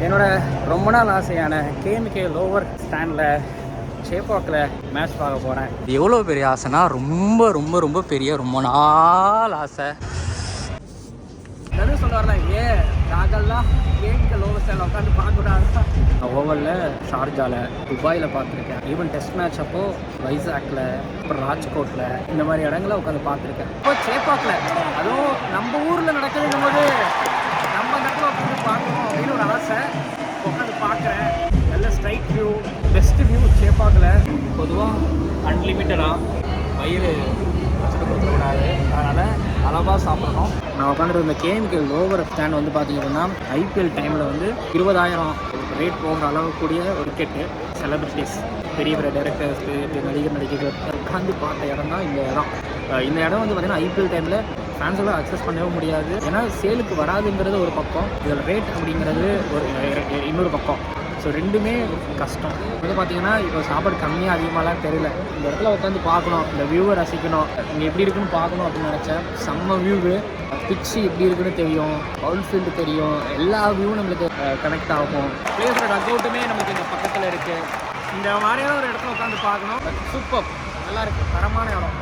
என்னோட ரொம்ப நாள் ஆசையான கேஎம்கே லோவர் ஸ்டாண்டில் சேப்பாக்கில் மேட்ச் பார்க்க போகிறேன். இது எவ்வளோ பெரிய ஆசைனா ரொம்ப ரொம்ப ரொம்ப பெரிய ரொம்ப நாள் ஆசை. எதுவும் சொல்ல வரல, நாங்கள்லாம் கேஎம்கே லோவர் ஸ்டாண்டில் உட்காந்து பார்க்கக்கூடாது. ஓவலில் ஷார்ஜாவில் துபாயில் பார்த்துருக்கேன். ஈவன் டெஸ்ட் மேட்ச் அப்போது வைசாக்கில் அப்புறம் ராஜ்கோட்டில் இந்த மாதிரி இடங்களில் உட்காந்து பார்த்துருக்கேன். இப்போ சேப்பாக்கில் அதுவும் நம்ம ஊரில் நடக்குதுங்கும் போது நம்ம அந்த இடத்துல உட்காந்து பார்க்கணும் அப்படின்னு ஒரு ஆசை. உட்காந்து பார்க்குறேன். நல்ல ஸ்ட்ரைட் வியூ, பெஸ்ட் வியூ சேப்பாக்கில். பொதுவாக அன்லிமிட்டடாக வயிறு வச்சுட்டு கொடுத்துக்கூடாது, அதனால் அளவாக சாப்பிடணும். நான் உட்காந்துட்டு இந்த கேஎம்கே லோவர் ஸ்டாண்ட் வந்து பார்த்தீங்கன்னா ஐபிஎல் டைமில் வந்து 20,000 ரேட் போகிற அளவுக்கூடிய ஒரு விக்கெட்டு. செலிபிரிட்டிஸ், பெரிய பெரிய டைரக்டர்ஸ், நடிகர்கள் உட்காந்து பார்த்த இடம் தான் இந்த இடம். இந்த இடம் வந்து பார்த்திங்கன்னா ஐபிஎல் டைமில் ஃபேன்ஸோட அக்சஸ் பண்ணவே முடியாது. ஏன்னா சேலுக்கு வராதுங்கிறது ஒரு பக்கம், இதில் ரேட் அப்படிங்கிறது இன்னொரு பக்கம். ஸோ ரெண்டுமே கஷ்டம். வந்து பார்த்தீங்கன்னா இப்போ சாப்பாடு கம்மியாக அதிகமாகலாம் தெரியல. இந்த இடத்துல உட்காந்து பார்க்கணும், இந்த வியூவை ரசிக்கணும், இங்கே எப்படி இருக்குன்னு பார்க்கணும் அப்படின்னு நினச்சேன். செம்ம வியூவு, பிச்சு எப்படி இருக்குன்னு தெரியும், அவுட் ஃபீல்டு தெரியும், எல்லா வியூவும் நம்மளுக்கு கனெக்ட் ஆகும். பிளேஸோட டக்அவுட்டுமே நமக்கு இந்த பக்கத்தில் இருக்குது. இந்த மாதிரியான ஒரு இடத்துல உட்காந்து பார்க்கணும். சூப்பர், நல்லா இருக்குது, தரமான இடம்.